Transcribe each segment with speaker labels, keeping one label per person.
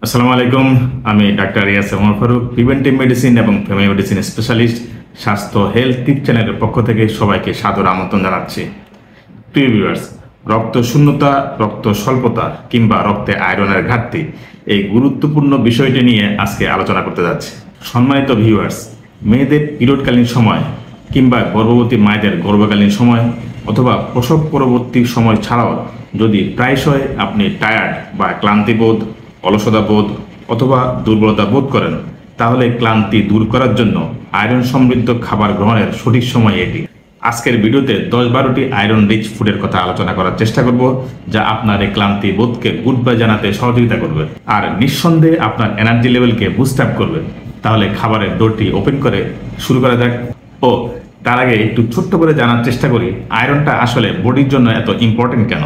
Speaker 1: আসসালামু আলাইকুম। আমি doctor Riaz Omar Faruk, preventive medicine এবং ফ্যামিলি মেডিসিন স্পেশালিস্ট, স্বাস্থ্য হেলথ টিপ চ্যানেলের পক্ষ থেকে সবাইকে সাদর আমন্ত্রণ জানাচ্ছি। প্রিয় ভিউয়ার্স, রক্ত শূন্যতা, রক্ত স্বল্পতা কিংবা রক্তে আয়রনের ঘাটতি, এই গুরুত্বপূর্ণ বিষয়টি নিয়ে আজকে আলোচনা করতে যাচ্ছি। সম্মানিত ভিউয়ার্স, মেয়েদের পিরিয়ডকালীন সময় কিংবা গর্ভবতী মায়েদের গর্ভকালীন সময় অথবা প্রসব পরবর্তী সময় ছাড়াও যদি প্রায়শই আপনি টায়ার্ড বা ক্লান্তিবোধ, অলসতা বোধ অথবা দুর্বলতা বোধ করেন, তাহলে ক্লান্তি দূর করার জন্য আয়রন সমৃদ্ধ খাবার গ্রহণের সঠিক সময় এটি। আজকের ভিডিওতে 10-12টি আয়রন রিচ ফুডের কথা আলোচনা করার চেষ্টা করব, যা আপনার এই ক্লান্তি বোধকে গুড বাই জানাতে সহযোগিতা করবে আর নিঃসন্দেহে আপনার এনার্জি লেভেলকে বুস্ট আপ করবে। তাহলে খাবারের ডোরটি ওপেন করে শুরু করা যাক। ও তার আগে একটু ছোট্ট করে জানার চেষ্টা করি আয়রনটা আসলে বডির জন্য এত ইম্পর্টেন্ট কেন।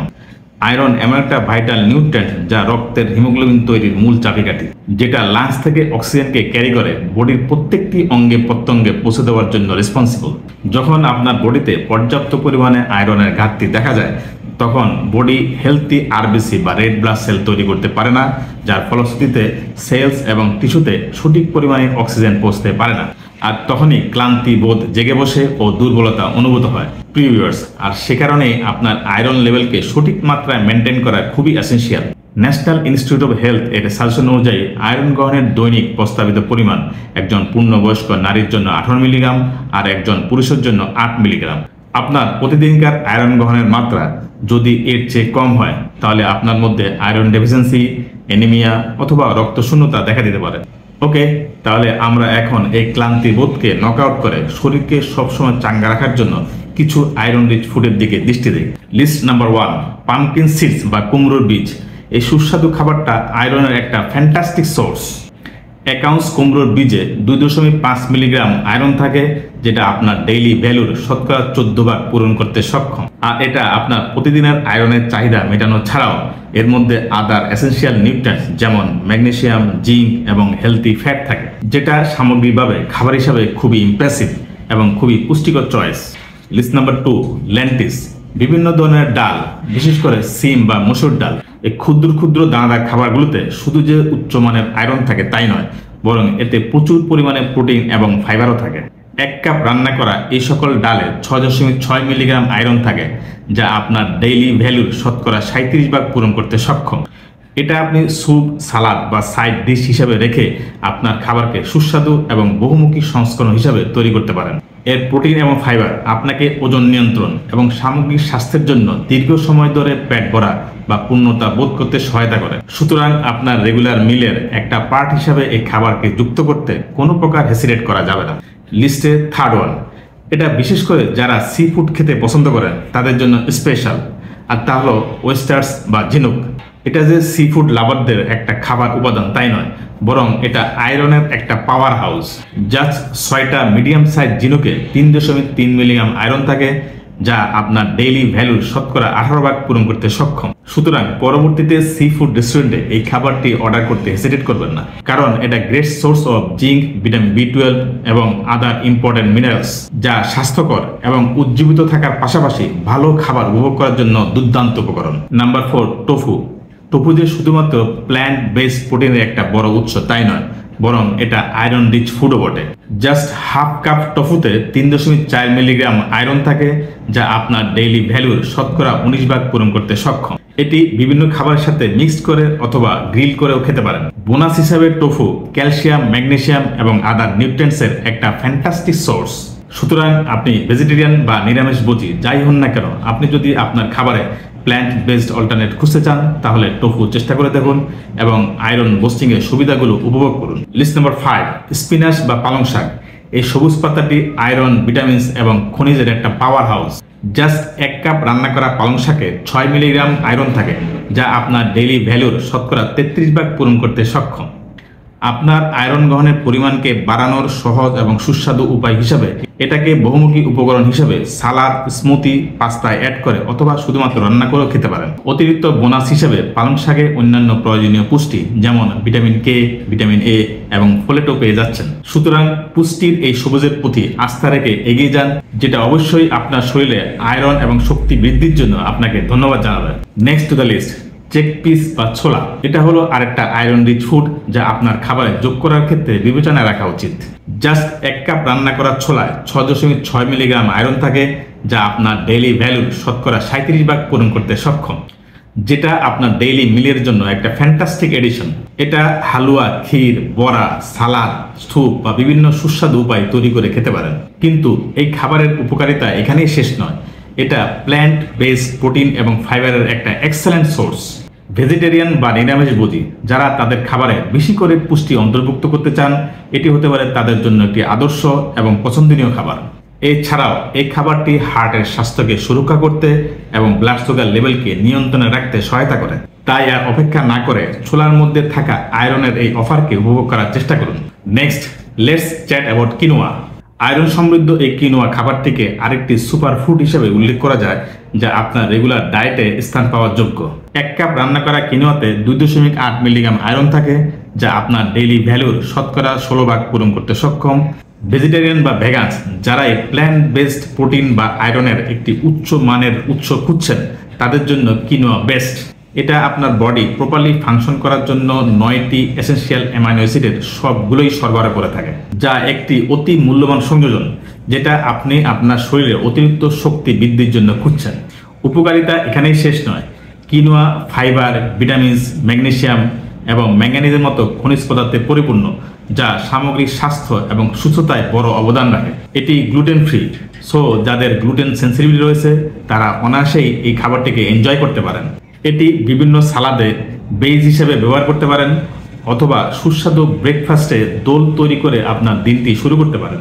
Speaker 1: আয়রন এমন একটা ভাইটাল নিউট্রিয়েন্ট যা রক্তের হিমোগ্লোবিন তৈরির মূল চাবিকাঠি, যেটা লাংস থেকে অক্সিজেনকে ক্যারি করে বডির প্রত্যেকটি অঙ্গে প্রত্যঙ্গে পৌঁছে দেওয়ার জন্য রেসপন্সিবল। যখন আপনার বডিতে পর্যাপ্ত পরিমাণে আয়রনের ঘাটতি দেখা যায়, তখন বডি হেলথি আরবিসি বা রেড ব্লাড সেল তৈরি করতে পারে না, যার ফলশ্রুতিতে সেলস এবং টিস্যুতে সঠিক পরিমাণে অক্সিজেন পৌঁছতে পারে না, আর তখনই ক্লান্তি বোধ জেগে বসে ও দুর্বলতা অনুভূত হয়। প্রিয় ভিউয়ার্স, আর সে কারণেই আপনার আয়রন লেভেলকে সঠিক মাত্রায় মেনটেন করা খুবই essential. National institute of health এর সাজেশন অনুযায়ী আয়রন গ্রহণের দৈনিক প্রস্তাবিত পরিমাণ একজন পূর্ণবয়স্ক নারীর জন্য 18 মিলিগ্রাম আর একজন পুরুষের জন্য 8 মিলিগ্রাম। আপনার প্রতিদিনকার আয়রন গ্রহণের মাত্রা যদি এর চেয়ে কম হয়, তাহলে আপনার মধ্যে আয়রন ডেফিসিয়েন্সি, অ্যানিমিয়া অথবা রক্তশূন্যতা দেখা দিতে পারে। ওকে, তাহলে আমরা এখন এই ক্লান্তি বোধকে নকআউট করে শরীরকে সবসময় চাঙ্গা রাখার জন্য কিছু আয়রন রিচ ফুডের দিকে দৃষ্টি দিই। লিস্ট নাম্বার 1, পামকিন সিডস বা কুমড়োর বীজ। এই সুস্বাদু খাবারটা আয়রনের একটা ফ্যান্টাস্টিক সোর্স। 1 আউন্স কুমড়োর বীজে 2.5 মিলিগ্রাম আয়রন থাকে, যেটা আপনার ডেইলি ভ্যালুর শতকরা 14 ভাগ পূরণ করতে সক্ষম। আর এটা আপনার প্রতিদিনের আয়রনের চাহিদা মেটানো ছাড়াও এর মধ্যে আদার এসেনশিয়াল নিউট্রিয়েন্টস যেমন ম্যাগনেসিয়াম, জিঙ্ক এবং হেলথি ফ্যাট থাকে, যেটা সামগ্রিকভাবে খাবার হিসাবে খুবই ইমপ্রেসিভ এবং খুবই পুষ্টিকর চয়েস। List number 2, লেন্টিস। বিভিন্ন ধরনের ডাল, বিশেষ করে সিম বা মসুর ডাল, এই ক্ষুদ্র ক্ষুদ্র দানাদার খাবারগুলোতে শুধু যে উচ্চমানের আয়রন থাকে তাই নয়, বরং এতে প্রচুর পরিমাণে প্রোটিন এবং ফাইবারও থাকে। 1 কাপ রান্না করা এই সকল ডালে 6.6 মিলিগ্রাম আয়রন থাকে, যা আপনার ডেইলি ভ্যালুর শতকরা 37 ভাগ পূরণ করতে সক্ষম। এটা আপনি স্যুপ, সালাদ বা সাইড ডিশ হিসাবে রেখে আপনার খাবারকে সুস্বাদু এবং বহুমুখী সংস্করণ হিসাবে তৈরি করতে পারেন। এর প্রোটিন এবং ফাইবার আপনাকে ওজন নিয়ন্ত্রণ এবং সামগ্রিক স্বাস্থ্যের জন্য দীর্ঘ সময় ধরে পেট ভরা বা পূর্ণতা বোধ করতে সহায়তা করে। সুতরাং আপনার রেগুলার মিলের একটা পার্ট হিসাবে এই খাবারকে যুক্ত করতে কোনো প্রকার হেসিটেট করা যাবে না। লিস্টে থার্ড ওয়ান, এটা বিশেষ করে যারা সি ফুড খেতে পছন্দ করেন তাদের জন্য স্পেশাল, আর তা হলো ওয়েস্টার্স বা ঝিনুক। এটা যে সি ফুড লাভারদের একটা খাবার উপাদান তাই নয়, বরং এটা আয়রনের একটা পাওয়ার হাউস। জাস্ট 6টা মিডিয়াম সাইজ ঝিনুকে 3.3 মিলিগ্রাম আয়রন থাকে, যা আপনার ডেইলি ভ্যালুর শতকরা 18 ভাগ পূরণ করতে সক্ষম। সুতরাং পরবর্তীতে সি ফুড রেস্টুরেন্টে এই খাবারটি অর্ডার করতে হেসিটেট করবেন না, কারণ এটা great source of zinc, vitamin B12 এবং আদার ইম্পর্টেন্ট মিনারেলস, যা স্বাস্থ্যকর এবং উজ্জীবিত থাকার পাশাপাশি ভালো খাবার উপভোগ করার জন্য দুর্দান্ত উপকরণ। Number 4, tofu. টোফু যে শুধুমাত্র প্ল্যান্ট বেসড প্রোটিনের একটা বড় উৎস তাই নয়, বরং এটা আয়রন রিচ ফুডও বটে। জাস্ট হাফ কাপ টোফুতে 3.4 মিলিগ্রাম আয়রন থাকে, যা আপনার ডেইলি ভ্যালুর শতকরা 19 ভাগ পূরণ করতে সক্ষম। এটি বিভিন্ন খাবারের সাথে মিক্সড করে অথবা গ্রিল করেও খেতে পারেন। বোনাস হিসাবে টোফু ক্যালসিয়াম, ম্যাগনেসিয়াম এবং আদার নিউট্রিয়েন্টসের একটা ফ্যান্টাস্টিক সোর্স। সুতরাং আপনি ভেজিটেরিয়ান বা নিরামিষভোজী যাই হন না কেন, আপনি যদি আপনার খাবারে প্ল্যান্ট বেসড অল্টারনেট খুঁজতে চান, তাহলে টোফু চেষ্টা করে দেখুন এবং আয়রন বুস্টিং এর সুবিধাগুলো উপভোগ করুন। লিস্ট নাম্বার 5, স্পিনাচ বা পালং শাক। এই সবুজ পাতাটি আয়রন, ভিটামিনস এবং খনিজের একটা পাওয়ার হাউস। জাস্ট 1 কাপ রান্না করা পালং শাকে 6 মিলিগ্রাম আয়রন থাকে, যা আপনার ডেইলি ভ্যালুর শতকরা 33 ভাগ পূরণ করতে সক্ষম। আপনার আয়রন গ্রহণের পরিমাণকে বাড়ানোর সহজ এবং সুস্বাদু উপায় হিসাবে এটাকে বহুমুখী উপকরণ হিসেবে সালাদ, স্মুথি, পাস্তায় অ্যাড করে অথবা শুধুমাত্র রান্না করেও খেতে পারেন। অতিরিক্ত বোনাস হিসেবে পালং শাকে অন্যান্য প্রয়োজনীয় পুষ্টি যেমন ভিটামিন K, ভিটামিন A এবং ফোলেটও পেয়ে যাচ্ছেন। সুতরাং পুষ্টির এই সবুজের প্রতি আস্থা রেখে এগিয়ে যান, যেটা অবশ্যই আপনার শরীরে আয়রন এবং শক্তি বৃদ্ধির জন্য আপনাকে ধন্যবাদ জানাবে। নেক্সট টু দ্য লিস্ট, চেকপিস বা ছোলা, এটা হলো আরেকটা আয়রন রিচ ফুড যা আপনার খাবারে যোগ করার ক্ষেত্রে বিবেচনায় রাখা উচিত। জাস্ট 1 কাপ রান্না করা ছোলায় 6.6 মিলিগ্রাম আয়রন থাকে, যা আপনার ডেইলি ভ্যালুর শতকরা 37% পূরণ করতে সক্ষম, যেটা আপনার ডেইলি মিলের জন্য একটা ফ্যান্টাস্টিক এডিশন। এটা হালুয়া, ক্ষীর, বড়া, সালাদ, স্যুপ বা বিভিন্ন সুস্বাদু উপায় তৈরি করে খেতে পারেন। কিন্তু এই খাবারের উপকারিতা এখানেই শেষ নয়, এটা প্ল্যান্ট বেসড প্রোটিন এবং ফাইবারের একটা এক্সেলেন্ট সোর্স। ভেজিটেরিয়ান বা নিরামিষভোজী যারা তাদের খাবারে বেশি করে পুষ্টি অন্তর্ভুক্ত করতে চান, এটি হতে পারে তাদের জন্য একটি আদর্শ এবং পছন্দনীয় খাবার। এছাড়াও এই খাবারটি হার্টের স্বাস্থ্যকে সুরক্ষা করতে এবং ব্লাড সুগার লেভেলকে নিয়ন্ত্রণে রাখতে সহায়তা করে। তাই আর অপেক্ষা না করে ছোলার মধ্যে থাকা আয়রনের এই অফারকে উপভোগ করার চেষ্টা করুন। Next, let's chat about quinoa. Iron সমৃদ্ধ এই কিনোয়া খাবারটিকে আরেকটি সুপার ফুড হিসেবে উল্লেখ করা যায়, যা আপনার রেগুলার ডায়েটে স্থান পাওয়ার যোগ্য। 1 কাপ রান্না করা কিনোয়াতে 2.8 মিলিগ্রাম আয়রন থাকে, যা আপনার ডেইলি ভ্যালুর শতকরা 16% পূরণ করতে সক্ষম। ভেজিটেরিয়ান বা ভেগানস যারা এই প্ল্যান্ট বেসড প্রোটিন বা আয়রনের একটি উচ্চ মানের উৎস খুঁজছেন, তাদের জন্য কিনোয়া বেস্ট। এটা আপনার বডি প্রপারলি ফাংশন করার জন্য 9টি এসেনশিয়াল অ্যামাইনো অ্যাসিডের সবগুলোই সরবরাহ করে থাকে, যা একটি অতি মূল্যবান সংযোজন যেটা আপনি আপনার শরীরে অতিরিক্ত শক্তি বৃদ্ধির জন্য খুঁজছেন। উপকারিতা এখানেই শেষ নয়। কিনোয়া ফাইবার, ভিটামিনস, ম্যাগনেসিয়াম এবং ম্যাঙ্গানিজের মতো খনিজ পদার্থে পরিপূর্ণ, যা সামগ্রিক স্বাস্থ্য এবং সুস্থতায় বড় অবদান রাখে। এটি গ্লুটেন ফ্রি, সো যাদের গ্লুটেন সেন্সিটিভিটি রয়েছে তারা অনায়াসেই এই খাবারটিকে এনজয় করতে পারেন। এটি বিভিন্ন সালাদে বেজ হিসেবে ব্যবহার করতে পারেন অথবা সুস্বাদু ব্রেকফাস্টে দোল তৈরি করে আপনার দিনটি শুরু করতে পারেন।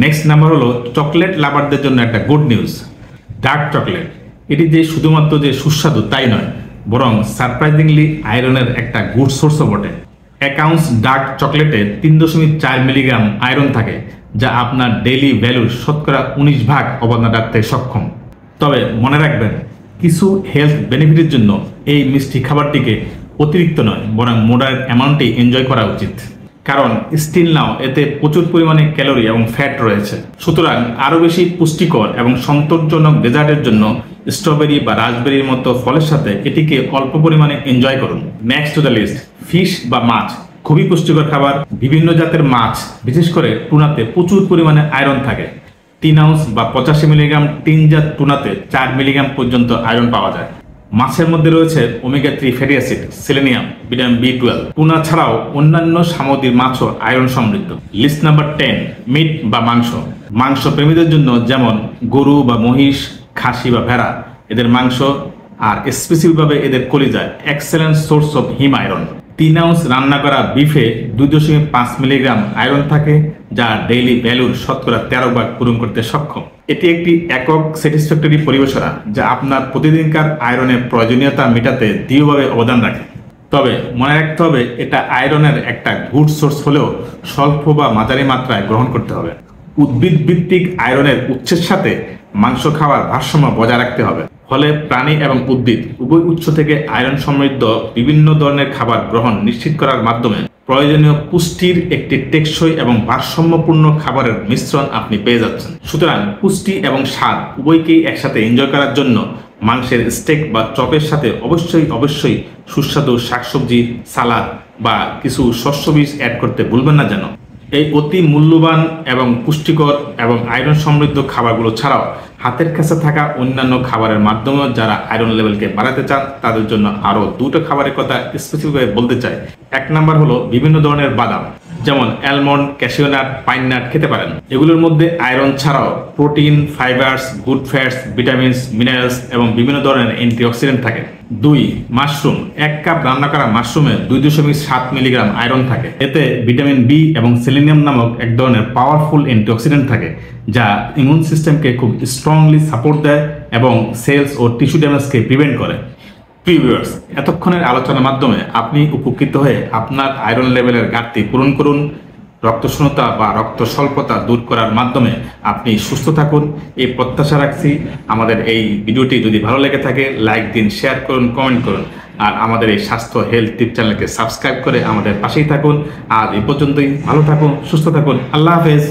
Speaker 1: নেক্সট নাম্বার হলো চকলেট লাভারদের জন্য একটা গুড নিউজ। ডার্ক চকলেট, এটি যে শুধুমাত্র যে সুস্বাদু তাই নয়, বরং সারপ্রাইজিংলি আয়রনের একটা গুড সোর্সও বটে। 1 আউন্স ডার্ক চকলেটে 3.4 মিলিগ্রাম আয়রন থাকে, যা আপনার ডেইলি ভ্যালুর শতকরা 19% অবদান রাখতে সক্ষম। তবে মনে রাখবেন, কিছু হেলথ বেনিফিটের জন্য এই মিষ্টি খাবারটিকে অতিরিক্ত নয় বরং মডারেট অ্যামাউন্টে এনজয় করা উচিত, কারণ স্টিল নাও এতে প্রচুর পরিমাণে ক্যালোরি এবং ফ্যাট রয়েছে। সুতরাং আরও বেশি পুষ্টিকর এবং সন্তোষজনক ডেজার্টের জন্য স্ট্রবেরি বা রাসবেরির মতো ফলের সাথে এটিকে অল্প পরিমাণে এনজয় করুন। Next to the list, fish বা মাছ। খুবই পুষ্টিকর খাবার। বিভিন্ন জাতের মাছ, বিশেষ করে টুনাতে প্রচুর পরিমাণে আয়রন থাকে। 3 আউন্স বা 85 মিলিগ্রাম টিনজাত টুনাতে 4 মিলিগ্রাম পর্যন্ত আয়রন পাওয়া যায়। মাছের মধ্যে রয়েছে omega 3 fatty acid, selenium, vitamin B12। Tuna ছাড়াও অন্যান্য সামুদ্রিক মাছও আয়রন সমৃদ্ধ। লিস্ট নাম্বার 10, মিট বা মাংস। মাংস প্রেমীদের জন্য যেমন গরু বা মহিষ, খাসি বা ভেড়া, এদের মাংস আর স্পেসিফিকভাবে এদের কলিজায় excellent source of him iron. 3 ounce রান্না করা বিফে 2.5 মিলিগ্রাম আয়রন থাকে, যা ডেইলি ভ্যালুর শতকরা 13% পূরণ করতে সক্ষম। এটি একটি একক স্যাটিসফ্যাক্টরি পরিবেশনা যা আপনার প্রতিদিনকার আয়রনের প্রয়োজনীয়তা মেটাতে দৃঢ়ভাবে অবদান রাখে। তবে মনে রাখতে হবে, এটা আয়রনের একটা গুড সোর্স হলেও স্বল্প বা মাঝারি মাত্রায় গ্রহণ করতে হবে। উদ্ভিদ ভিত্তিক আয়রনের উৎসের সাথে মাংস খাওয়ার ভারসাম্য বজায় রাখতে হবে। ফলে প্রাণী এবং উদ্ভিদ উভয় উৎস থেকে আয়রন সমৃদ্ধ বিভিন্ন ধরনের খাবার গ্রহণ নিশ্চিত করার মাধ্যমে প্রয়োজনীয় পুষ্টির একটি টেকসই এবং ভারসাম্যপূর্ণ খাবারের মিশ্রণ আপনি পেয়ে যাচ্ছেন। সুতরাং পুষ্টি এবং স্বাদ উভয়কেই একসাথে এনজয় করার জন্য মাংসের স্টেক বা চপের সাথে অবশ্যই সুস্বাদু শাকসবজি, সালাদ বা কিছু শস্য বীজ অ্যাড করতে ভুলবেন না যেন। এই অতি মূল্যবান এবং পুষ্টিকর এবং আয়রন সমৃদ্ধ খাবারগুলো ছাড়াও হাতের কাছে থাকা অন্যান্য খাবারের মাধ্যমে যারা আয়রন লেভেলকে বাড়াতে চান তাদের জন্য আরও 2টো খাবারের কথা স্পেসিফিকভাবে বলতে চাই। 1 নাম্বার হলো বিভিন্ন ধরনের বাদাম, যেমন almond, cashew nut, pine nut খেতে পারেন। এগুলোর মধ্যে আয়রন ছাড়াও protein, fibres, good fats, vitamins, minerals এবং বিভিন্ন ধরনের অ্যান্টিঅক্সিডেন্ট থাকে। 2, মাশরুম। 1 কাপ রান্না করা মাশরুমে 2.7 মিলিগ্রাম আয়রন থাকে। এতে ভিটামিন বি এবং সেলেনিয়াম নামক এক ধরনের পাওয়ারফুল অ্যান্টিঅক্সিডেন্ট থাকে, যা ইমিউন সিস্টেমকে খুব স্ট্রংলি সাপোর্ট দেয় এবং সেলস ও টিস্যু ড্যামেজকে প্রিভেন্ট করে। ভিউয়ার্স, এতক্ষণের আলোচনার মাধ্যমে আপনি উপকৃত হয়ে আপনার আয়রন লেভেলের ঘাটতি পূরণ করুন। রক্তশূন্যতা বা রক্ত স্বল্পতা দূর করার মাধ্যমে আপনি সুস্থ থাকুন, এই প্রত্যাশা রাখছি। আমাদের এই ভিডিওটি যদি ভালো লেগে থাকে লাইক দিন, শেয়ার করুন, কমেন্ট করুন আর আমাদের এই স্বাস্থ্য হেলথ টিপ চ্যানেলকে সাবস্ক্রাইব করে আমাদের পাশেই থাকুন। আর এই পর্যন্তই, ভালো থাকুন, সুস্থ থাকুন, আল্লাহ হাফেজ।